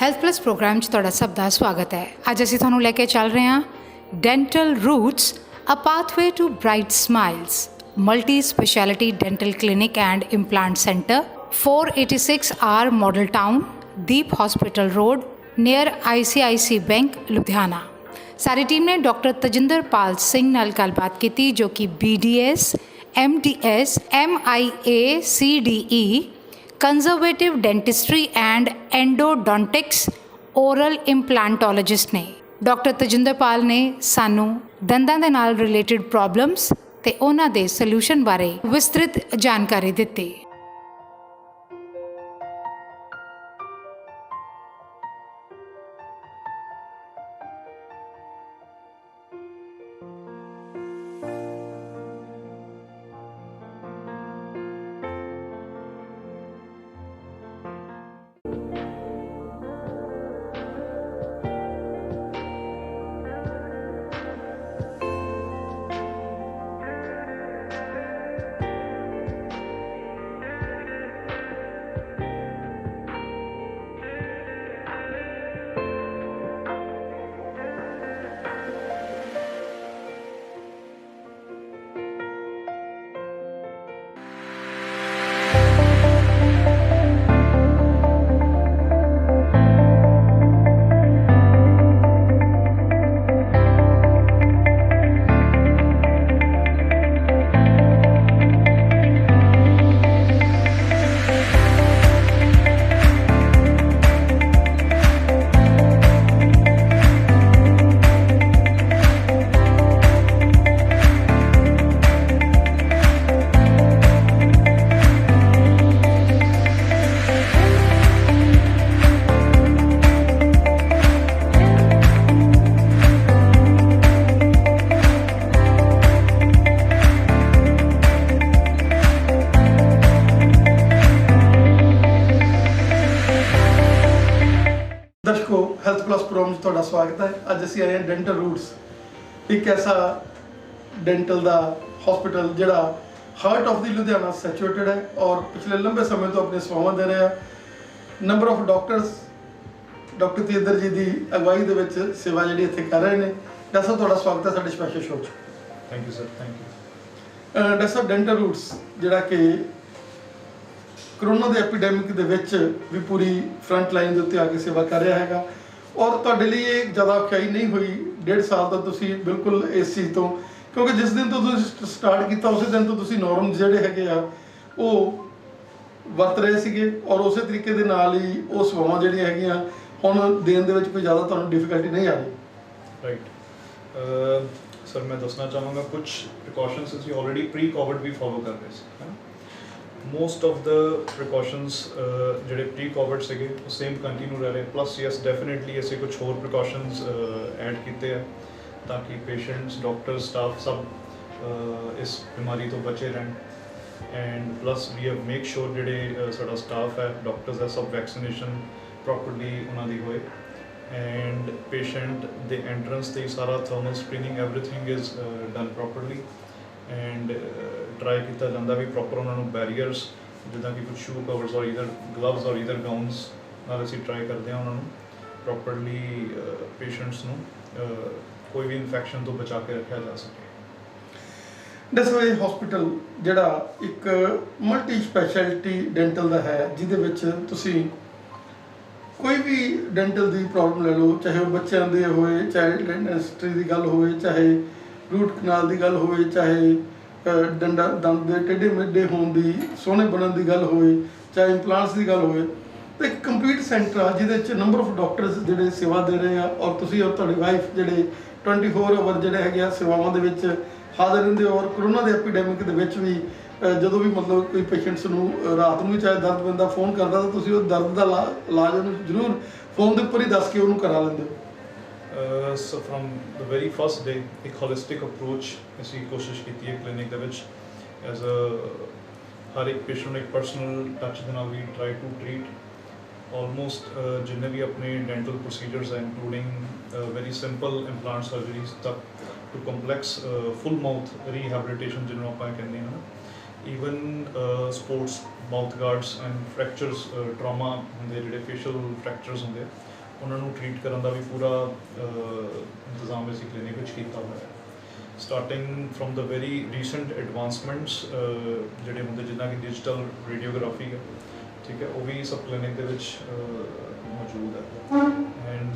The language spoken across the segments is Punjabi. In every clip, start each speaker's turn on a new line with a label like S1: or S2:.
S1: ਹੈਲਥ ਪਲੱਸ ਪ੍ਰੋਗਰਾਮ 'ਚ ਤੁਹਾਡਾ ਸਭ ਦਾ ਸਵਾਗਤ ਹੈ। ਅੱਜ ਅਸੀਂ ਤੁਹਾਨੂੰ ਲੈ ਕੇ ਚੱਲ ਰਹੇ ਹਾਂ Dental Roots a pathway to bright smiles multi speciality dental clinic and implant centre 486 R Model Town Deep hospital road near ICICI bank Ludhiana. ਸਾਡੀ ਟੀਮ ਨੇ ਡਾਕਟਰ ਤਜਿੰਦਰਪਾਲ ਸਿੰਘ ਨਾਲ ਗੱਲਬਾਤ ਕੀਤੀ ਜੋ ਕਿ BDS MDS MIA CDE conservative dentistry and endodontics oral implantologist ਨੇ। ਡਾਕਟਰ ਤਜਿੰਦਰਪਾਲ ਨੇ ਸਾਨੂੰ ਦੰਦਾਂ ਦੇ ਨਾਲ ਰਿਲੇਟਡ ਪ੍ਰੋਬਲਮਸ ਤੇ ਉਹਨਾਂ ਦੇ ਸੋਲੂਸ਼ਨ ਬਾਰੇ ਵਿਸਤ੍ਰਿਤ ਜਾਣਕਾਰੀ ਦਿੱਤੀ।
S2: दर्शकों हेल्थ प्लस प्रोग्राम ਤੁਹਾਡਾ ਸਵਾਗਤ ਹੈ। ਅੱਜ ਅਸੀਂ ਆਏ ਹਾਂ ਡੈਂਟਲ ਰੂਟਸ, ਇੱਕ ਐਸਾ ਡੈਂਟਲ ਦਾ ਹਸਪੀਟਲ ਜਿਹੜਾ ਹਾਰਟ ਆਫ ਦੀ ਲੁਧਿਆਣਾ ਸੈਚੂਏਟਡ ਹੈ ਔਰ ਪਿਛਲੇ ਲੰਬੇ ਸਮੇਂ ਤੋਂ ਆਪਣੇ ਸੇਵਾਵਾਂ ਦੇ ਰਿਹਾ। Number of doctors doctor Tejinder ਜੀ ਦੀ ਅਗਵਾਈ ਦੇ ਵਿੱਚ ਸੇਵਾ ਜਿਹੜੀ ਇੱਥੇ ਕਰ ਰਹੇ ਨੇ। ਡਾਕਟਰ ਸਾਹਿਬ ਤੁਹਾਡਾ ਸਵਾਗਤ ਹੈ ਸਾਡੇ ਸਪੈਸ਼ਲ ਸ਼ੋਅ 'ਚ।
S3: Thank you sir, thank you.
S2: Doctor Sahib dental roots ਜਿਹੜਾ ਕਿ ਕਰੋਨਾ ਦੇ ਐਪੀਡੈਮਿਕ ਦੇ ਵਿੱਚ ਵੀ ਪੂਰੀ ਫਰੰਟ ਲਾਈਨ ਦੇ ਉੱਤੇ ਆ ਕੇ ਸੇਵਾ ਕਰ ਰਿਹਾ ਹੈਗਾ ਔਰ ਤੁਹਾਡੇ ਲਈ ਇਹ ਜ਼ਿਆਦਾ ਔਖਾਈ ਨਹੀਂ ਹੋਈ। 1.5 ਸਾਲ ਤੋਂ ਤੁਸੀਂ ਬਿਲਕੁਲ ਇਸ ਚੀਜ਼ ਤੋਂ, ਕਿਉਂਕਿ ਜਿਸ ਦਿਨ ਤੋਂ ਤੁਸੀਂ ਸਟਾਰਟ ਕੀਤਾ ਉਸੇ ਦਿਨ ਤੋਂ ਤੁਸੀਂ ਨੋਰਮਸ ਜਿਹੜੇ ਹੈਗੇ ਆ ਉਹ ਵਰਤ ਰਹੇ ਸੀਗੇ ਔਰ ਉਸੇ ਤਰੀਕੇ ਦੇ ਨਾਲ ਹੀ ਉਹ ਸੇਵਾਵਾਂ ਜਿਹੜੀਆਂ ਹੈਗੀਆਂ ਹੁਣ ਦੇਣ ਦੇ ਵਿੱਚ ਕੋਈ ਜ਼ਿਆਦਾ ਤੁਹਾਨੂੰ ਡਿਫਿਕਲਟੀ ਨਹੀਂ ਆ ਰਹੀ।
S3: ਰਾਈਟ ਸਰ, ਮੈਂ ਦੱਸਣਾ ਚਾਹਾਂਗਾ ਕੁਝ ਪ੍ਰੀਕਾਸ਼ਨਸ ਅਸੀਂ ਆਲਰੇਡੀ ਪ੍ਰੀ ਕੋਵਿਡ ਵੀ ਫੋਲੋ ਕਰ ਰਹੇ ਸੀ, ਹੈ ਨਾ। ਮੋਸਟ ਆਫ ਦਾ ਪ੍ਰੀਕਾਸ਼ਨਸ ਜਿਹੜੇ ਪ੍ਰੀ ਕੋਵਿਡ ਸੀਗੇ ਉਹ ਸੇਮ ਕੰਟੀਨਿਊ ਰਹਿ ਰਹੇ। ਪਲੱਸ ਯੈਸ ਡੈਫੀਨੇਟਲੀ ਅਸੀਂ ਕੁਝ ਹੋਰ ਪ੍ਰੀਕਾਸ਼ਨਸ ਐਡ ਕੀਤੇ ਆ ਤਾਂ ਕਿ ਪੇਸ਼ੈਂਟਸ, ਡਾਕਟਰ, ਸਟਾਫ ਸਭ ਇਸ ਬਿਮਾਰੀ ਤੋਂ ਬਚੇ ਰਹਿਣ। And plus we have make sure ਜਿਹੜੇ ਸਾਡਾ ਸਟਾਫ ਹੈ, ਡਾਕਟਰਸ ਹੈ, ਸਭ ਵੈਕਸੀਨੇਸ਼ਨ ਪ੍ਰੋਪਰਲੀ ਉਹਨਾਂ ਦੀ ਹੋਏ। ਐਂਡ ਪੇਸ਼ੈਂਟ ਦੇ ਐਂਟਰੈਂਸ 'ਤੇ ਸਾਰਾ thermal screening everything is done properly. And try ਕੀਤਾ ਜਾਂਦਾ ਵੀ ਪ੍ਰੋਪਰ ਉਹਨਾਂ ਨੂੰ ਬੈਰੀਅਰਸ ਜਿੱਦਾਂ ਕਿ ਕੁਝ ਸ਼ੂ ਕਵਰਸ ਔਰ ਈਦਰ ਗਲਵਸ ਔਰ ਈਦਰ ਗਾਊਨਸ ਨਾਲ ਅਸੀਂ ਟਰਾਈ ਕਰਦੇ ਹਾਂ ਉਹਨਾਂ ਨੂੰ ਪ੍ਰੋਪਰਲੀ ਪੇਸ਼ੈਂਟਸ ਨੂੰ ਕੋਈ ਵੀ ਇਨਫੈਕਸ਼ਨ ਤੋਂ ਬਚਾ ਕੇ ਰੱਖਿਆ ਜਾ ਸਕੇ।
S2: ਦੱਸੋ, ਇਹ ਹਸਪੀਟਲ ਜਿਹੜਾ ਇੱਕ ਮਲਟੀ ਸਪੈਸ਼ਲਿਟੀ ਡੈਂਟਲ ਦਾ ਹੈ ਜਿਹਦੇ ਵਿੱਚ ਤੁਸੀਂ ਕੋਈ ਵੀ ਡੈਂਟਲ ਦੀ ਪ੍ਰੋਬਲਮ ਲੈ ਲਓ, ਚਾਹੇ ਉਹ ਬੱਚਿਆਂ ਦੇ ਹੋਏ, ਚਾਹੇ ਡੈਂਟਿਸਟਰੀ ਦੀ ਗੱਲ ਹੋਵੇ, ਚਾਹੇ ਰੂਟ ਕਨਾਲ ਦੀ ਗੱਲ ਹੋਵੇ, ਚਾਹੇ ਦੰਦ ਦੇ ਟੇਢੇ ਮੇਢੇ ਹੋਣ ਦੀ, ਸੋਹਣੇ ਬਣਨ ਦੀ ਗੱਲ ਹੋਵੇ, ਚਾਹੇ ਇੰਪਲਾਂਟਸ ਦੀ ਗੱਲ ਹੋਵੇ, ਤਾਂ ਇੱਕ ਕੰਪਲੀਟ ਸੈਂਟਰ ਆ ਜਿਹਦੇ ਵਿੱਚ ਨੰਬਰ ਆਫ ਡਾਕਟਰਸ ਜਿਹੜੇ ਸੇਵਾ ਦੇ ਰਹੇ ਆ ਔਰ ਤੁਸੀਂ ਔਰ ਤੁਹਾਡੀ ਵਾਈਫ ਜਿਹੜੇ 24 ਆਵਰ ਜਿਹੜੇ ਹੈਗੇ ਆ ਸੇਵਾਵਾਂ ਦੇ ਵਿੱਚ ਹਾਜ਼ਰ ਰਹਿੰਦੇ। ਔਰ ਕਰੋਨਾ ਦੇ ਐਪੀਡੈਮਿਕ ਦੇ ਵਿੱਚ ਵੀ ਜਦੋਂ ਵੀ ਮਤਲਬ ਕੋਈ ਪੇਸ਼ੈਂਟਸ ਨੂੰ ਰਾਤ ਨੂੰ ਵੀ ਚਾਹੇ ਦਰਦ ਬੰਦਾ ਫੋਨ ਕਰਦਾ ਤਾਂ ਤੁਸੀਂ ਉਹ ਦਰਦ ਦਾ ਇਲਾਜ ਉਹਨੂੰ ਜ਼ਰੂਰ ਫੋਨ ਦੇ ਉੱਪਰ ਹੀ ਦੱਸ ਕੇ ਉਹਨੂੰ ਕਰਾ ਲੈਂਦੇ ਹੋ।
S3: So from the very first day ਇੱਕ ਹੋਲਿਸਟਿਕ ਅਪਰੋਚ ਅਸੀਂ ਕੋਸ਼ਿਸ਼ ਕੀਤੀ ਹੈ ਕਲੀਨਿਕ ਦੇ ਵਿੱਚ। ਐਜ਼ ਹਰ ਇੱਕ ਪੇਸ਼ੈਂਟ ਨੂੰ ਇੱਕ ਪਰਸਨਲ ਟੱਚ ਦੇ ਨਾਲ ਵੀ ਟਰਾਈ ਟੂ ਟਰੀਟ ਆਲਮੋਸਟ ਜਿੰਨੇ ਵੀ ਆਪਣੇ ਡੈਂਟਲ ਪ੍ਰੋਸੀਜਰਸ ਹੈ including very simple implant surgeries ਤੱਕ to complex full mouth rehabilitation ਜਿਹਨੂੰ ਆਪਾਂ ਕਹਿੰਦੇ ਹਾਂ। Even sports mouth guards and fractures trauma ਹੁੰਦੇ ਜਿਹੜੇ ਫੇਸ਼ੀਅਲ ਫ੍ਰੈਕਚਰਸ ਹੁੰਦੇ ਉਹਨਾਂ ਨੂੰ ਟ੍ਰੀਟ ਕਰਨ ਦਾ ਵੀ ਪੂਰਾ ਇੰਤਜ਼ਾਮ ਅਸੀਂ ਕਲੀਨਿਕ ਵਿੱਚ ਕੀਤਾ ਹੋਇਆ ਹੈ। Starting from the very recent advancements ਜਿਹੜੇ ਹੁੰਦੇ ਜਿੱਦਾਂ ਕਿ ਡਿਜੀਟਲ ਰੇਡੀਓਗ੍ਰਾਫੀ ਹੈ, ਠੀਕ ਹੈ, ਉਹ ਵੀ ਸਭ ਕਲੀਨਿਕ ਦੇ ਵਿੱਚ ਮੌਜੂਦ ਹੈ। ਐਂਡ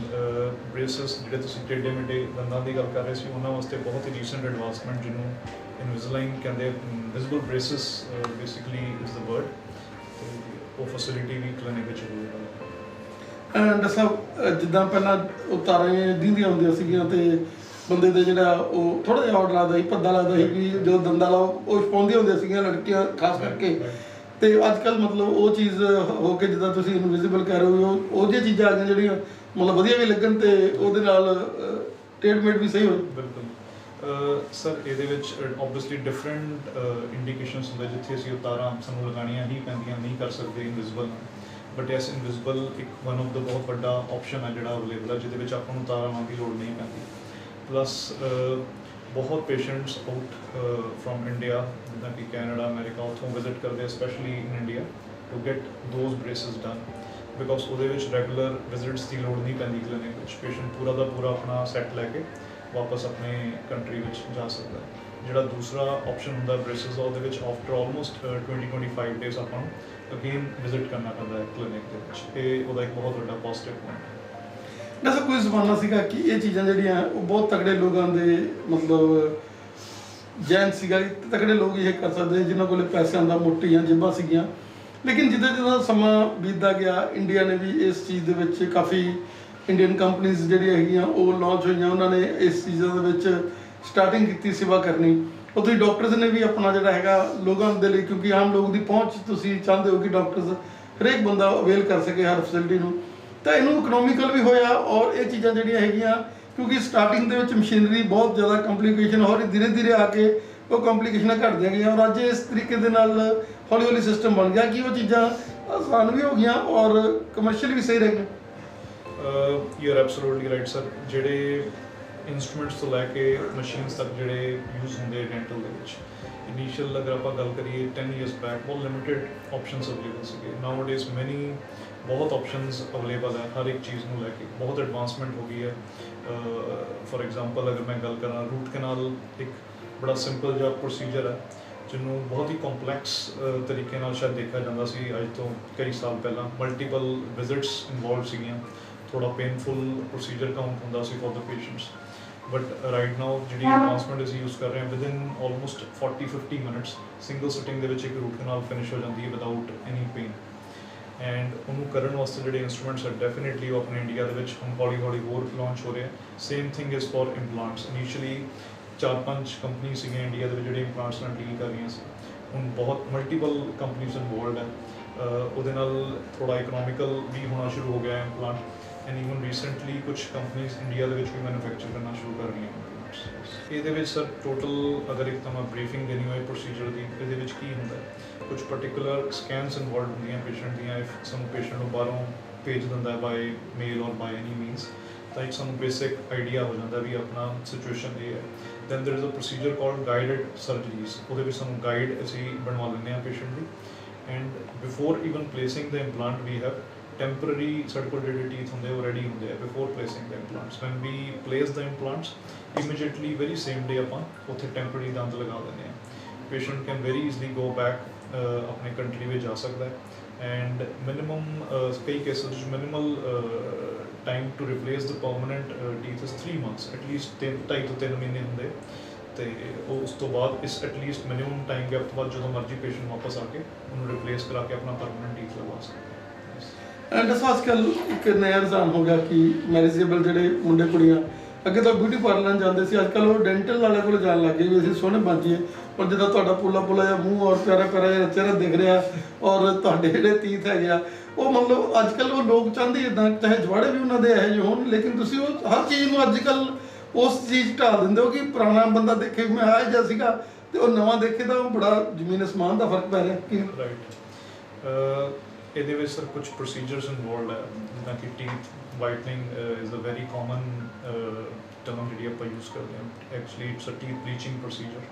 S3: ਬ੍ਰੇਸਿਸ ਜਿਹੜੇ ਤੁਸੀਂ ਟੇਢੇ ਮੇਢੇ ਦੰਦਾਂ ਦੀ ਗੱਲ ਕਰ ਰਹੇ ਸੀ ਉਹਨਾਂ ਵਾਸਤੇ ਬਹੁਤ ਹੀ ਰੀਸੈਂਟ ਐਡਵਾਂਸਮੈਂਟ ਜਿਹਨੂੰ ਇਨਵਿਜ਼ਲਾਈਨ ਕਹਿੰਦੇ, visible braces basically is the word, ਉਹ ਫੈਸਿਲਿਟੀ ਵੀ ਕਲੀਨਿਕ ਵਿੱਚ ਅਵੇਲੇਬਲ ਹੈ।
S2: ਡਾਕਟਰ ਸਾਹਿਬ ਜਿੱਦਾਂ ਪਹਿਲਾਂ ਉਤਾਰਾਂ ਦਿੰਦੀਆਂ ਹੁੰਦੀਆਂ ਸੀਗੀਆਂ ਤੇ ਬੰਦੇ ਦੇ ਜਿਹੜਾ ਉਹ ਥੋੜਾ ਜਿਹਾ ਆਰਡਰ ਲੱਗਦਾ ਸੀ, ਭੱਦਾ ਲੱਗਦਾ ਸੀ ਕਿ ਜਦੋਂ ਦੰਦਾਂ ਲਾ ਉਹ ਪਾਉਂਦੀਆਂ ਹੁੰਦੀਆਂ ਸੀਗੀਆਂ ਲੜਕੀਆਂ ਖਾਸ ਕਰਕੇ, ਤੇ ਅੱਜ ਕੱਲ੍ਹ ਮਤਲਬ ਉਹ ਚੀਜ਼ ਹੋ ਕੇ ਜਿੱਦਾਂ ਤੁਸੀਂ ਇਨਵਿਜ਼ੀਬਲ ਕਹਿ ਰਹੇ ਹੋ ਉਹ ਜਿਹੀਆਂ ਚੀਜ਼ਾਂ ਆ ਗਈਆਂ ਜਿਹੜੀਆਂ ਮਤਲਬ ਵਧੀਆ ਵੀ ਲੱਗਣ ਤੇ ਉਹਦੇ ਨਾਲ ਟ੍ਰੀਟਮੈਂਟ ਵੀ ਸਹੀ ਹੋਏ।
S3: ਬਿਲਕੁਲ ਸਰ, ਇਹਦੇ ਵਿੱਚ ਓਬਵੀਅਸਲੀ ਡਿਫਰੈਂਟ ਇੰਡੀਕੇਸ਼ਨਸ ਹੁੰਦੇ ਜਿੱਥੇ ਅਸੀਂ ਉਤਾਰਾਂ ਸਾਨੂੰ ਲਗਾਉਣੀਆਂ ਹੀ ਪੈਂਦੀਆਂ, ਨਹੀਂ ਕਰ ਸਕਦੇ ਇਨਵਿਜ਼ੀਬਲ, ਬਟ ਯੈਸ ਇਨਵਿਜ਼ੀਬਲ ਇੱਕ ਵਨ ਆਫ ਦਾ ਬਹੁਤ ਵੱਡਾ ਆਪਸ਼ਨ ਹੈ ਜਿਹੜਾ ਅਵੇਲੇਬਲ ਹੈ, ਜਿਹਦੇ ਵਿੱਚ ਆਪਾਂ ਨੂੰ ਉਤਾਰਾਂ ਲਾਉਣ ਦੀ ਲੋੜ ਨਹੀਂ ਪੈਂਦੀ। ਪਲੱਸ ਬਹੁਤ ਪੇਸ਼ੈਂਟਸ ਆਊਟ ਫਰੋਮ ਇੰਡੀਆ ਜਿੱਦਾਂ ਕਿ ਕੈਨੇਡਾ, ਅਮਰੀਕਾ, ਉੱਥੋਂ ਵਿਜ਼ਿਟ ਕਰਦੇ specially in India to get those braces done, because ਉਹਦੇ ਵਿੱਚ ਰੈਗੂਲਰ ਵਿਜ਼ਿਟਸ ਦੀ ਲੋੜ ਨਹੀਂ ਪੈਂਦੀ ਕਲੀਨਿਕ ਵਿੱਚ। ਪੇਸ਼ੈਂਟ ਪੂਰਾ ਦਾ ਪੂਰਾ ਆਪਣਾ ਸੈੱਟ ਲੈ ਕੇ ਵਾਪਸ ਆਪਣੇ ਕੰਟਰੀ ਵਿੱਚ ਜਾ ਸਕਦਾ ਹੈ। ਜਿਹੜਾ ਦੂਸਰਾ ਆਪਸ਼ਨ ਹੁੰਦਾ ਬ੍ਰੇਸਿਸ ਦਾ, ਉਹਦੇ ਵਿੱਚ ਆਫਟਰ ਆਲਮੋਸਟ 20-25 ਡੇਜ਼ ਆਪਾਂ ਨੂੰ ਅਗੇਨ ਵਿਜ਼ਿਟ ਕਰਨਾ ਪੈਂਦਾ ਹੈ ਕਲੀਨਿਕ ਦੇ ਵਿੱਚ। ਇਹ ਉਹਦਾ ਇੱਕ ਬਹੁਤ ਵੱਡਾ ਪੋਜ਼ਿਟਿਵ ਪੁਆਇੰਟ ਹੈ।
S2: ਵੈਸੇ ਕੋਈ ਜ਼ਮਾਨਾ ਸੀਗਾ ਕਿ ਇਹ ਚੀਜ਼ਾਂ ਜਿਹੜੀਆਂ ਉਹ ਬਹੁਤ ਤਕੜੇ ਲੋਕਾਂ ਦੇ ਮਤਲਬ ਜੈਨ ਸੀਗਾ, ਤਕੜੇ ਲੋਕ ਇਹ ਕਰ ਸਕਦੇ ਜਿਨ੍ਹਾਂ ਕੋਲ ਪੈਸਿਆਂ ਦਾ ਮੋਟੀਆਂ ਜੇਬਾਂ ਸੀਗੀਆਂ, ਲੇਕਿਨ ਜਿੱਦਾਂ ਜਿੱਦਾਂ ਸਮਾਂ ਬੀਤਦਾ ਗਿਆ ਇੰਡੀਆ ਨੇ ਵੀ ਇਸ ਚੀਜ਼ ਦੇ ਵਿੱਚ ਕਾਫੀ ਇੰਡੀਅਨ ਕੰਪਨੀਜ਼ ਜਿਹੜੀਆਂ ਹੈਗੀਆਂ ਉਹ ਲਾਂਚ ਹੋਈਆਂ, ਉਹਨਾਂ ਨੇ ਇਸ ਚੀਜ਼ਾਂ ਦੇ ਵਿੱਚ ਸਟਾਰਟਿੰਗ ਕੀਤੀ ਸੇਵਾ ਕਰਨੀ। ਉੱਥੇ ਡਾਕਟਰਸ ਨੇ ਵੀ ਆਪਣਾ ਜਿਹੜਾ ਹੈਗਾ ਲੋਕਾਂ ਦੇ ਲਈ, ਕਿਉਂਕਿ ਆਮ ਲੋਕ ਦੀ ਪਹੁੰਚ ਤੁਸੀਂ ਚਾਹੁੰਦੇ ਹੋ ਕਿ ਡਾਕਟਰਸ ਹਰੇਕ ਬੰਦਾ ਅਵੇਲ ਕਰ ਸਕੇ ਹਰ ਫੈਸਿਲਿਟੀ ਨੂੰ, ਤਾਂ ਇਹਨੂੰ ਇਕਨੋਮਿਕਲ ਵੀ ਹੋਇਆ। ਔਰ ਇਹ ਚੀਜ਼ਾਂ ਜਿਹੜੀਆਂ ਹੈਗੀਆਂ ਕਿਉਂਕਿ ਸਟਾਰਟਿੰਗ ਦੇ ਵਿੱਚ ਮਸ਼ੀਨਰੀ ਬਹੁਤ ਜ਼ਿਆਦਾ ਕੰਪਲੀਕੇਸ਼ਨ ਔਰ ਧੀਰੇ ਧੀਰੇ ਆ ਕੇ ਉਹ ਕੰਪਲੀਕੇਸ਼ਨਾਂ ਘਟਦੀਆਂ ਗਈਆਂ, ਔਰ ਅੱਜ ਇਸ ਤਰੀਕੇ ਦੇ ਨਾਲ ਹੌਲੀ ਹੌਲੀ ਸਿਸਟਮ ਬਣ ਗਿਆ ਕਿ ਉਹ ਚੀਜ਼ਾਂ ਆਸਾਨ ਵੀ ਹੋ ਗਈਆਂ ਔਰ ਕਮਰਸ਼ੀਅਲ ਵੀ ਸਹੀ ਰਹਿ ਗਏ।
S3: You are absolutely right sir. ਜਿਹੜੇ ਇੰਸਟਰੂਮੈਂਟਸ ਤੋਂ ਲੈ ਕੇ ਮਸ਼ੀਨਸ ਤੱਕ ਜਿਹੜੇ ਯੂਜ਼ ਹੁੰਦੇ ਡੈਂਟਲ ਦੇ ਵਿੱਚ, ਇਨੀਸ਼ੀਅਲ ਅਗਰ ਆਪਾਂ ਗੱਲ ਕਰੀਏ 10 years ਬੈਕ ਬਹੁਤ ਲਿਮਿਟਿਡ ਆਪਸ਼ਨਸ ਅਵੇਲੇਬਲ ਸੀਗੇ। ਨਾਓ ਡੇਜ਼ ਮੈਨੀ ਬਹੁਤ ਆਪਸ਼ਨਸ ਅਵੇਲੇਬਲ ਹੈ ਹਰ ਇੱਕ ਚੀਜ਼ ਨੂੰ ਲੈ ਕੇ, ਬਹੁਤ ਐਡਵਾਂਸਮੈਂਟ ਹੋ ਗਈ ਹੈ। ਫੋਰ ਐਗਜ਼ਾਮਪਲ ਅਗਰ ਮੈਂ ਗੱਲ ਕਰਾਂ, ਰੂਟ ਕੈਨਾਲ ਇੱਕ ਬੜਾ ਸਿੰਪਲ ਜਿਹਾ ਪ੍ਰੋਸੀਜਰ ਹੈ ਜਿਹਨੂੰ ਬਹੁਤ ਹੀ ਕੰਪਲੈਕਸ ਤਰੀਕੇ ਨਾਲ ਸ਼ਾਇਦ ਦੇਖਿਆ ਜਾਂਦਾ ਸੀ ਅੱਜ ਤੋਂ ਕਈ ਸਾਲ ਪਹਿਲਾਂ। ਮਲਟੀਪਲ ਵਿਜ਼ਿਟਸ ਇਨਵੋਲਵ ਸੀਗੀਆਂ, ਥੋੜਾ ਪੇਨਫੁਲ ਪ੍ਰੋਸੀਜਰ ਕਾਊਂਟ ਹੁੰਦਾ ਸੀ for the patients, but right now ਜਿਹੜੀ ਐਡਵਾਂਸਮੈਂਟ ਅਸੀਂ ਯੂਜ਼ ਕਰ ਰਹੇ ਹਾਂ within almost 40-50 minutes single sitting ਦੇ ਵਿੱਚ ਇੱਕ ਰੂਟ ਕੈਨਾਲ ਫਿਨਿਸ਼ ਹੋ ਜਾਂਦੀ ਹੈ ਵਿਦਆਊਟ ਐਨੀ ਪੇਨ। ਐਂਡ ਉਹਨੂੰ ਕਰਨ ਵਾਸਤੇ ਜਿਹੜੇ ਇੰਸਟਰੂਮੈਂਟਸ ਹੈ ਡੈਫੀਨੇਟਲੀ ਉਹ ਆਪਣੇ ਇੰਡੀਆ ਦੇ ਵਿੱਚ ਹੁਣ ਹੌਲੀ ਹੌਲੀ ਹੋਰ ਲਾਂਚ ਹੋ ਰਹੇ ਹੈ। Same thing is for implants. Initially 4-5 company ਸੀਗੀਆਂ ਇੰਡੀਆ ਦੇ ਵਿੱਚ ਜਿਹੜੇ ਇੰਪਲਾਂਟਸ ਨਾਲ ਡੀਲ ਕਰ ਰਹੀਆਂ ਸੀ, ਹੁਣ ਬਹੁਤ ਮਲਟੀਪਲ ਕੰਪਨੀਜ਼ ਇਨਵੋਲਵਡ ਹੈ। ਉਹਦੇ ਨਾਲ ਥੋੜਾ ਇਕਨੋਮਿਕਲ ਵੀ ਹੋਣਾ ਸ਼ੁਰੂ ਹੋ ਗਿਆ ਹੈ ਇੰਪਲਾਂਟ। ਐਂਡ ਈਵਨ ਰੀਸੈਂਟਲੀ ਕੁਝ ਕੰਪਨੀਜ਼ ਇੰਡੀਆ ਦੇ ਵਿੱਚ ਵੀ ਮੈਨੂਫੈਕਚਰ ਕਰਨਾ ਸ਼ੁਰੂ ਕਰ ਰਹੀਆਂ ਇੰਪਲਾਂਟਸ। ਇਹਦੇ ਵਿੱਚ ਸਰ ਟੋਟਲ ਅਗਰ ਇੱਕ ਤਾਂ ਮੈਂ ਬਰੀਫਿੰਗ ਦੇਣੀ ਹੋਏ ਪ੍ਰੋਸੀਜਰ ਦੀ, ਇਹਦੇ ਵਿੱਚ ਕੀ ਹੁੰਦਾ ਕੁਝ ਪਰਟੀਕੂਲਰ ਸਕੈਨਸ ਇਨਵੋਲਵ ਹੁੰਦੀਆਂ ਪੇਸ਼ੈਂਟ ਦੀਆਂ। ਇਫ ਸਾਨੂੰ ਪੇਸ਼ੈਂਟ ਨੂੰ ਬਾਹਰੋਂ ਭੇਜ ਦਿੰਦਾ ਹੈ ਬਾਏ ਮੇਲ ਔਰ ਬਾਏ ਐਨੀ ਮੀਨਸ, ਤਾਂ ਇੱਕ ਸਾਨੂੰ ਬੇਸਿਕ ਆਈਡੀਆ ਹੋ ਜਾਂਦਾ ਵੀ ਆਪਣਾ ਸਿਚੁਏਸ਼ਨ ਇਹ ਹੈ। Then there is a procedure called guided surgeries. ਉਹਦੇ ਵਿੱਚ ਸਾਨੂੰ ਗਾਈਡ ਅਸੀਂ ਬਣਵਾ ਲੈਂਦੇ ਹਾਂ ਪੇਸ਼ੈਂਟ ਦੀ। And before even placing the implant we have temporary ਸਾਡੇ ਕੋਲ ਜਿਹੜੇ ਟੀਥ ਹੁੰਦੇ ਉਹ ਰੈਡੀ ਹੁੰਦੇ ਆ before placing the implants. When we place the implants immediately very same day ਆਪਾਂ ਉੱਥੇ ਟੈਂਪਰਰੀ ਦੰਦ ਲਗਾ ਦਿੰਦੇ ਹਾਂ। Patient can very easily go back ਆਪਣੇ ਕੰਟਰੀ ਵਿੱਚ ਜਾ ਸਕਦਾ ਹੈ। ਐਂਡ ਮਿਨੀਮਮ ਕਈ ਕੇਸਿਸ ਵਿੱਚ minimal time to replace the permanent teeth is 3 months, at least 2.5 ਤੋਂ 3 ਮਹੀਨੇ ਹੁੰਦੇ। ਤੇ ਉਸ ਤੋਂ ਬਾਅਦ ਇਸ ਐਟਲੀਸਟ ਮਿਨੀਮਮ ਟਾਈਮ ਗੈਪ ਤੋਂ ਬਾਅਦ ਜਦੋਂ ਮਰਜ਼ੀ ਪੇਸ਼ੈਂਟ ਵਾਪਸ ਆ ਕੇ ਉਹਨੂੰ ਰਿਪਲੇਸ ਕਰਾ ਕੇ ਆਪਣਾ ਪਰਮਾਨੈਂਟ ਟੀਥ ਲਗਵਾ ਸਕਦਾ।
S2: ਐਂਡ ਅੱਜ ਕੱਲ੍ਹ ਇੱਕ ਨਵਾਂ ਰੁਝਾਨ ਹੋ ਗਿਆ ਕਿ ਮੈਰਿਜੇਬਲ ਜਿਹੜੇ ਮੁੰਡੇ ਕੁੜੀਆਂ ਅੱਗੇ ਤਾਂ ਬਿਊਟੀ ਪਾਰਲਰ ਜਾਂਦੇ ਸੀ, ਅੱਜ ਕੱਲ੍ਹ ਉਹ ਡੈਂਟਲ ਵਾਲੇ ਕੋਲ ਜਾਣ ਲੱਗ ਗਏ ਵੀ ਅਸੀਂ ਸੋਹਣੇ ਬਣ ਜਾਈਏ। ਪਰ ਜਿੱਦਾਂ ਤੁਹਾਡਾ ਪੋਲਾ ਜਿਹਾ ਮੂੰਹ ਔਰ ਪਿਆਰਾ ਜਿਹਾ ਚਿਹਰਾ ਦਿਖ ਰਿਹਾ ਔਰ ਤੁਹਾਡੇ ਜਿਹੜੇ ਤੀਤ ਹੈਗੇ ਆ ਉਹ ਮਤਲਬ ਅੱਜ ਕੱਲ੍ਹ ਉਹ ਲੋਕ ਚਾਹੁੰਦੇ ਇੱਦਾਂ ਚਾਹੇ ਜਵਾੜੇ ਵੀ ਉਹਨਾਂ ਦੇ ਇਹੋ ਜਿਹੇ ਹੋਣ, ਲੇਕਿਨ ਤੁਸੀਂ ਉਹ ਹਰ ਚੀਜ਼ ਨੂੰ ਅੱਜ ਕੱਲ੍ਹ ਉਸ ਚੀਜ਼ ਢਾਲ ਦਿੰਦੇ ਹੋ ਕਿ ਪੁਰਾਣਾ ਬੰਦਾ ਦੇਖੇ ਮੈਂ ਆਹ ਜਿਹਾ ਸੀਗਾ ਤੇ ਉਹ ਨਵਾਂ ਦੇਖੇ ਤਾਂ ਉਹ ਬੜਾ ਜ਼ਮੀਨ ਅਸਮਾਨ ਦਾ ਫਰਕ ਪੈ ਰਿਹਾ ਕਿ
S3: ਰਾਈਟ। ਇਹਦੇ ਵਿੱਚ ਸਰ ਕੁਝ ਪ੍ਰੋਸੀਜਰਸ ਇਨਵੋਲਵਡ ਹੈ ਜਿੱਦਾਂ ਕਿ teeth whitening is a very common term ਜਿਹੜੀ ਆਪਾਂ ਯੂਜ਼ ਕਰਦੇ ਹਾਂ। Actually it's a teeth bleaching procedure.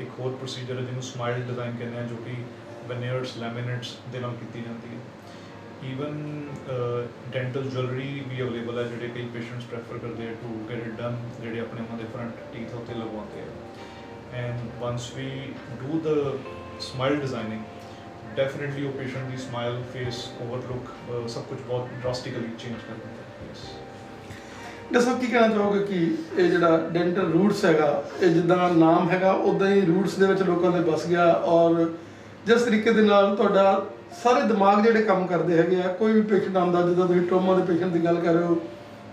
S3: ਇੱਕ ਹੋਰ ਪ੍ਰੋਸੀਜਰ ਹੈ ਜਿਹਨੂੰ ਸਮਾਈਲ ਡਿਜ਼ਾਈਨ ਕਹਿੰਦੇ ਆ, ਜੋ ਕਿ ਵੈਨੇਅਰਸ ਲੈਮੀਨੇਟਸ ਦੇ ਨਾਲ ਕੀਤੀ ਜਾਂਦੀ ਹੈ। ਈਵਨ ਡੈਂਟਲ ਜੁਐਲਰੀ ਵੀ ਅਵੇਲੇਬਲ ਹੈ, ਜਿਹੜੇ ਕਈ ਪੇਸ਼ੈਂਟਸ ਪ੍ਰੈਫਰ ਕਰਦੇ ਆ ਟੂ ਗੈਟ ਇਟ ਡਨ, ਜਿਹੜੇ ਆਪਣੇ ਉਹਨਾਂ ਦੇ ਫਰੰਟ ਟੀਥ ਉੱਤੇ ਲਗਵਾਉਂਦੇ ਆ। And once we do the smile designing, definitely ਉਹ ਪੇਸ਼ੈਂਟ ਦੀ ਸਮਾਈਲ, ਫੇਸ, ਓਵਰਲੁੱਕ ਸਭ ਕੁਝ ਬਹੁਤ ਡਰਾਸਟਿਕਲੀ ਚੇਂਜ ਕਰ ਦਿੰਦਾ ਹੈ। ਯੈਸ।
S2: ਦੱਸੋ ਕੀ ਕਹਿਣਾ ਚਾਹੋਗੇ ਕਿ ਇਹ ਜਿਹੜਾ ਡੈਂਟਲ ਰੂਟਸ ਹੈਗਾ, ਇਹ ਜਿੱਦਾਂ ਨਾਮ ਹੈਗਾ ਉੱਦਾਂ ਹੀ ਰੂਟਸ ਦੇ ਵਿੱਚ ਲੋਕਾਂ ਦੇ ਵਸ ਗਿਆ, ਔਰ ਜਿਸ ਤਰੀਕੇ ਦੇ ਨਾਲ ਤੁਹਾਡਾ ਸਾਰੇ ਦਿਮਾਗ ਜਿਹੜੇ ਕੰਮ ਕਰਦੇ ਹੈਗੇ ਆ, ਕੋਈ ਵੀ ਪੇਸ਼ੈਂਟ ਆਉਂਦਾ, ਜਿੱਦਾਂ ਤੁਸੀਂ ਟਰੋਮਾ ਦੇ ਪੇਸ਼ੈਂਟ ਦੀ ਗੱਲ ਕਰ ਰਹੇ ਹੋ,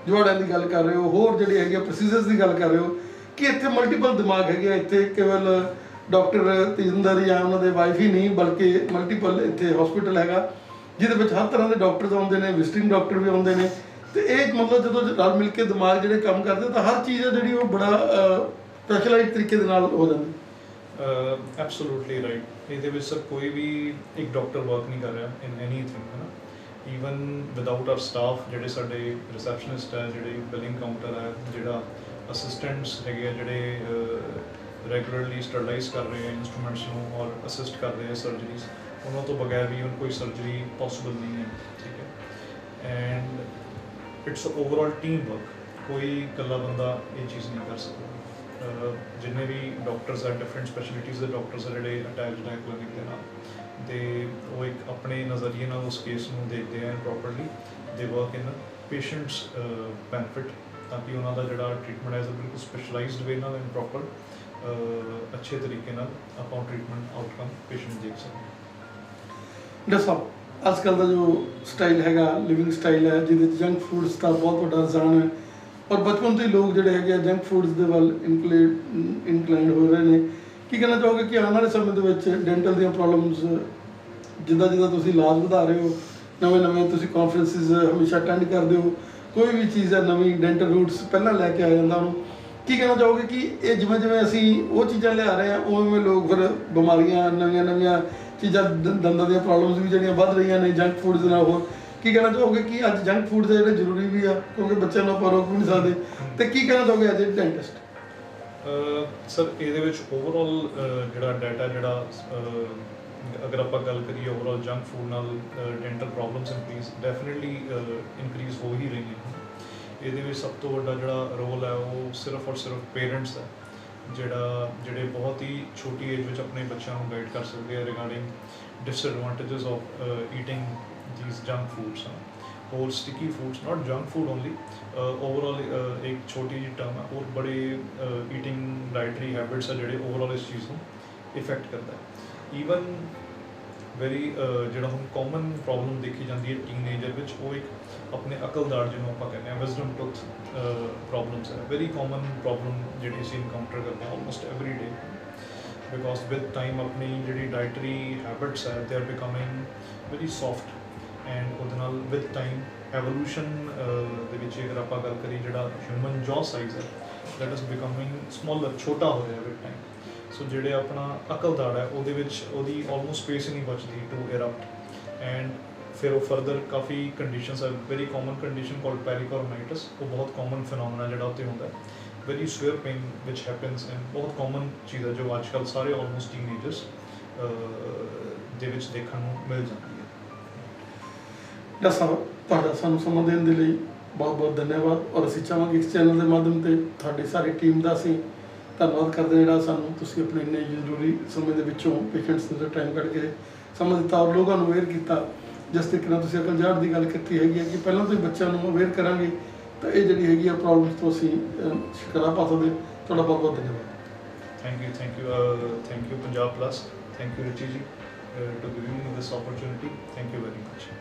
S2: ਜੋੜਾਂ ਦੀ ਗੱਲ ਕਰ ਰਹੇ ਹੋ, ਹੋਰ ਜਿਹੜੀ ਹੈਗੀ ਆ ਪ੍ਰੋਸੀਜਰਸ ਦੀ ਗੱਲ ਕਰ ਰਹੇ ਹੋ, ਕਿ ਇੱਥੇ ਮਲਟੀਪਲ ਦਿਮਾਗ ਹੈਗੇ ਆ, ਇੱਥੇ ਕੇਵਲ ਡਾਕਟਰ ਤੇਜਿੰਦਰ ਜਾਂ ਉਹਨਾਂ ਦੇ ਵਾਈਫ ਹੀ ਨਹੀਂ, ਬਲਕਿ ਮਲਟੀਪਲ ਇੱਥੇ ਹਸਪੀਟਲ ਹੈਗਾ ਜਿਹਦੇ ਵਿੱਚ ਹਰ ਤਰ੍ਹਾਂ ਦੇ ਡਾਕਟਰਸ ਆਉਂਦੇ ਨੇ, ਵਿਜ਼ਿਟਿੰਗ ਡਾਕਟਰ ਵੀ ਆਉਂਦੇ ਨੇ, ਤੇ ਇਹ ਮਤਲਬ ਜਦੋਂ ਰਲ ਮਿਲ ਕੇ ਦਿਮਾਗ ਜਿਹੜੇ ਕੰਮ ਕਰਦੇ ਤਾਂ ਹਰ ਚੀਜ਼ ਆ ਜਿਹੜੀ ਉਹ ਬੜਾ ਸਪੈਸ਼ਲਾਈਜ਼ਡ ਤਰੀਕੇ ਦੇ ਨਾਲ ਹੋ ਜਾਂਦੀ।
S3: Absolutely right. ਇਹਦੇ ਵਿੱਚ ਸਰ ਕੋਈ ਵੀ ਇੱਕ ਡਾਕਟਰ ਵਰਕ ਨਹੀਂ ਕਰ ਰਿਹਾ ਇਨ ਐਨੀਥਿੰਗ, ਹੈ ਨਾ। ਈਵਨ ਵਿਦਆਊਟ ਆਰ ਸਟਾਫ, ਜਿਹੜੇ ਸਾਡੇ ਰਿਸੈਪਸ਼ਨਿਸਟ ਹੈ, ਜਿਹੜੇ ਬਿਲਿੰਗ ਕਾਊਂਟਰ ਹੈ, ਜਿਹੜਾ ਅਸਿਸਟੈਂਟਸ ਹੈਗੇ ਆ, ਜਿਹੜੇ ਰੈਗੂਲਰਲੀ ਸਟਰਲਾਈਜ਼ ਕਰ ਰਹੇ ਆ ਇੰਸਟਰੂਮੈਂਟਸ ਨੂੰ ਔਰ ਅਸਿਸਟ ਕਰ ਰਹੇ ਆ ਸਰਜਰੀਜ਼, ਉਹਨਾਂ ਤੋਂ ਬਗੈਰ ਵੀ ਹੁਣ ਕੋਈ ਸਰਜਰੀ ਪੋਸੀਬਲ ਨਹੀਂ ਹੈ। ਠੀਕ ਹੈ। And it's overall team work, ਕੋਈ ਇਕੱਲਾ ਬੰਦਾ ਇਹ ਚੀਜ਼ ਨਹੀਂ ਕਰ ਸਕਦਾ। ਜਿੰਨੇ ਵੀ ਡਾਕਟਰਸ ਆ, ਡਿਫਰੈਂਟ ਸਪੈਸ਼ਲਿਟੀਜ਼ ਦੇ ਡਾਕਟਰਸ ਆ ਜਿਹੜੇ ਅਟੈਚਡ ਹੈ ਕਲੀਨਿਕ ਦੇ ਨਾਲ, ਤੇ ਉਹ ਇੱਕ ਆਪਣੇ ਨਜ਼ਰੀਏ ਨਾਲ ਉਸ ਕੇਸ ਨੂੰ ਦੇਖਦੇ ਆ ਪ੍ਰੋਪਰਲੀ, ਦੇ ਵਰਕ ਇਨ ਪੇਸ਼ੈਂਟਸ ਬੈਨੀਫਿਟ, ਤਾਂ ਕਿ ਉਹਨਾਂ ਦਾ ਜਿਹੜਾ ਟ੍ਰੀਟਮੈਂਟ ਹੈ ਬਿਲਕੁਲ ਸਪੈਸ਼ਲਾਈਜ਼ਡ ਵੇ ਨਾਲ ਐਂਡ ਪ੍ਰੋਪਰ ਅੱਛੇ ਤਰੀਕੇ ਨਾਲ ਆਪਾਂ ਟ੍ਰੀਟਮੈਂਟ ਆਊਟਕਮ ਪੇਸ਼ੈਂਟ ਦੇਖ ਸਕਦੇ।
S2: ਡਾਕਟਰ ਸਾਹਿਬ, ਅੱਜ ਕੱਲ੍ਹ ਦਾ ਜੋ ਸਟਾਈਲ ਹੈਗਾ, ਲਿਵਿੰਗ ਸਟਾਈਲ ਹੈ, ਜਿਹਦੇ 'ਚ ਜੰਕ ਫੂਡਸ ਦਾ ਬਹੁਤ ਵੱਡਾ ਰੁਝਾਨ ਹੈ, ਔਰ ਬਚਪਨ ਤੋਂ ਹੀ ਲੋਕ ਜਿਹੜੇ ਹੈਗੇ ਆ ਜੰਕ ਫੂਡਸ ਦੇ ਵੱਲ ਇਨਕਲਾਈਨਡ ਹੋ ਰਹੇ ਨੇ। ਕੀ ਕਹਿਣਾ ਚਾਹੋਗੇ ਕਿ ਆਉਣ ਵਾਲੇ ਸਮੇਂ ਦੇ ਵਿੱਚ ਡੈਂਟਲ ਦੀਆਂ ਪ੍ਰੋਬਲਮਸ, ਜਿੱਦਾਂ ਜਿੱਦਾਂ ਤੁਸੀਂ ਇਲਾਜ ਵਧਾ ਰਹੇ ਹੋ, ਨਵੇਂ ਤੁਸੀਂ ਕਾਨਫਰੰਸਿਸ ਹਮੇਸ਼ਾ ਅਟੈਂਡ ਕਰਦੇ ਹੋ, ਕੋਈ ਵੀ ਚੀਜ਼ ਹੈ ਨਵੀਂ, ਡੈਂਟਲ ਰੂਟਸ ਪਹਿਲਾਂ ਲੈ ਕੇ ਆ ਜਾਂਦਾ ਉਹਨੂੰ, ਕੀ ਕਹਿਣਾ ਚਾਹੋਗੇ ਕਿ ਇਹ ਜਿਵੇਂ ਜਿਵੇਂ ਅਸੀਂ ਉਹ ਚੀਜ਼ਾਂ ਲਿਆ ਰਹੇ ਹਾਂ, ਉਵੇਂ ਲੋਕ ਫਿਰ ਬਿਮਾਰੀਆਂ, ਨਵੀਆਂ ਚੀਜ਼ਾਂ, ਦੰਦਾਂ ਦੀਆਂ ਪ੍ਰੋਬਲਮਸ ਵੀ ਜਿਹੜੀਆਂ ਵੱਧ ਰਹੀਆਂ ਨੇ ਜੰਕ ਫੂਡਸ ਦੇ ਨਾਲ। ਹੋਰ ਕੀ ਕਹਿਣਾ ਚਾਹੋਗੇ ਕਿ ਅੱਜ ਜੰਕ ਫੂਡ ਦੇ ਜਿਹੜੇ ਜ਼ਰੂਰੀ ਵੀ ਆ, ਕਿਉਂਕਿ ਬੱਚਿਆਂ ਨੂੰ ਆਪਾਂ ਰੋਕ ਵੀ ਨਹੀਂ ਸਕਦੇ, ਤੇ ਕੀ ਕਹਿਣਾ ਚਾਹੋਗੇ ਐਜ਼ ਏ ਡੈਂਟਿਸਟ?
S3: ਸਰ, ਇਹਦੇ ਵਿੱਚ ਓਵਰਆਲ ਜਿਹੜਾ ਡਾਟਾ, ਜਿਹੜਾ ਅਗਰ ਆਪਾਂ ਗੱਲ ਕਰੀਏ ਓਵਰਆਲ ਜੰਕ ਫੂਡ ਨਾਲ ਡੈਂਟਲ ਪ੍ਰੋਬਲਮਸ ਡੈਫੀਨਿਟਲੀ ਇਨਕਰੀਜ਼ ਹੋ ਹੀ ਰਹੀਆਂ। ਇਹਦੇ ਵਿੱਚ ਸਭ ਤੋਂ ਵੱਡਾ ਜਿਹੜਾ ਰੋਲ ਹੈ ਉਹ ਸਿਰਫ ਔਰ ਸਿਰਫ ਪੇਰੈਂਟਸ ਦਾ, ਜਿਹੜੇ ਬਹੁਤ ਹੀ ਛੋਟੀ ਏਜ ਵਿੱਚ ਆਪਣੇ ਬੱਚਿਆਂ ਨੂੰ ਗਾਈਡ ਕਰ ਸਕਦੇ ਆ regarding disadvantages of eating these junk foods, or sticky foods, not junk food only, overall एक छोटी जी टर्म है, और बड़े eating dietary habits है ਜਿਹੜੇ overall ਇਸ ਚੀਜ਼ ਨੂੰ ਇਫੈਕਟ ਕਰਦਾ ਹੈ। ਈਵਨ ਵੈਰੀ ਜਿਹੜਾ ਹੁਣ ਕਾਮਨ ਪ੍ਰੋਬਲਮ ਦੇਖੀ ਜਾਂਦੀ ਹੈ ਟੀਨਏਜਰ ਵਿੱਚ, ਉਹ ਇੱਕ ਆਪਣੇ ਅਕਲਦਾਰ ਜਿਹਨੂੰ ਆਪਾਂ ਕਹਿੰਦੇ ਹਾਂ ਵਿਜ਼ਡਮ ਟੂਥ ਪ੍ਰੋਬਲਮਸ ਹੈ, ਵੈਰੀ ਕਾਮਨ ਪ੍ਰੋਬਲਮ ਜਿਹੜੀ ਅਸੀਂ ਇਨਕਾਊਂਟਰ ਕਰਦੇ ਹਾਂ almost every day, because with time ਆਪਣੀ ਜਿਹੜੀ ਡਾਇਟਰੀ ਹੈਬਿਟਸ ਹੈ they are becoming very soft, and ਉਹਦੇ ਨਾਲ ਵਿਦ ਟਾਈਮ ਐਵੋਲੂਸ਼ਨ ਦੇ ਵਿੱਚ ਅਗਰ ਆਪਾਂ ਗੱਲ ਕਰੀਏ, ਜਿਹੜਾ ਹਿਊਮਨ ਜੌ ਸਾਈਜ਼ ਹੈ ਦੈਟ ਇਜ਼ ਬਿਕਮਿੰਗ ਸਮਾਲਰ, ਛੋਟਾ ਹੋ ਰਿਹਾ ਵਿਦ ਟਾਈਮ। ਸੋ ਜਿਹੜੇ ਆਪਣਾ ਅਕਲਦਾੜ ਹੈ ਉਹਦੇ ਵਿੱਚ ਉਹਦੀ ਆਲਮੋਸਟ ਸਪੇਸ ਹੀ ਨਹੀਂ ਬਚਦੀ ਟੂ ਇਰਪਟ, ਐਂਡ ਫਿਰ ਉਹ ਫਰਦਰ ਕਾਫੀ ਕੰਡੀਸ਼ਨਸ ਹੈ, ਵੈਰੀ ਕਾਮਨ ਕੰਡੀਸ਼ਨ ਕਾਲਡ ਪੈਰੀਕੋਰਨਾਈਟਿਸ, ਉਹ ਬਹੁਤ ਕਾਮਨ ਫਿਨੋਮੀਨਾ ਜਿਹੜਾ ਉੱਤੇ ਹੁੰਦਾ ਹੈ, very swear pain which happens, and ਬਹੁਤ ਕਾਮਨ ਚੀਜ਼ ਹੈ ਜੋ ਅੱਜ ਕੱਲ੍ਹ ਸਾਰੇ ਆਲਮੋਸਟ ਟੀਨਏਜਰਸ ਦੇ ਵਿੱਚ ਦੇਖਣ ਨੂੰ ਮਿਲ ਜਾਂਦੀ ਹੈ।
S2: ਡਾਕਟਰ ਸਾਹਿਬ, ਤੁਹਾਡਾ ਸਾਨੂੰ ਸਮਾਂ ਦੇਣ ਦੇ ਲਈ ਬਹੁਤ ਬਹੁਤ ਧੰਨਵਾਦ, ਔਰ ਅਸੀਂ ਚਾਹਾਂਗੇ ਇਸ ਚੈਨਲ ਦੇ ਮਾਧਿਅਮ ਤੇ ਤੁਹਾਡੀ ਸਾਰੀ ਟੀਮ ਦਾ ਅਸੀਂ ਧੰਨਵਾਦ ਕਰਦੇ, ਜਿਹੜਾ ਸਾਨੂੰ ਤੁਸੀਂ ਆਪਣੇ ਇੰਨੇ ਜ਼ਰੂਰੀ ਸਮੇਂ ਦੇ ਵਿੱਚੋਂ ਪੇਸ਼ੈਂਟਸ ਦੇ ਟਾਈਮ ਕੱਢ ਕੇ ਸਮਾਂ ਦਿੱਤਾ ਔਰ ਲੋਕਾਂ ਨੂੰ ਅਵੇਅਰ ਕੀਤਾ। ਜਿਸ ਤਰੀਕੇ ਨਾਲ ਤੁਸੀਂ ਅਕਲਜ਼ਾਰ ਦੀ ਗੱਲ ਕੀਤੀ ਹੈਗੀ ਹੈ ਕਿ ਪਹਿਲਾਂ ਤੋਂ ਹੀ ਬੱਚਿਆਂ ਨੂੰ ਅਵੇਅਰ ਕਰਾਂਗੇ ਤਾਂ ਇਹ ਜਿਹੜੀ ਹੈਗੀ ਆ ਪ੍ਰੋਬਲਮਸ ਤੋਂ ਅਸੀਂ ਛੁਟਕਾਰਾ ਪਾ ਸਕਦੇ। ਤੁਹਾਡਾ ਬਹੁਤ ਬਹੁਤ ਧੰਨਵਾਦ।
S3: Thank you Punjab plus, thank you Richie ji to giving me this opportunity. Thank you very much.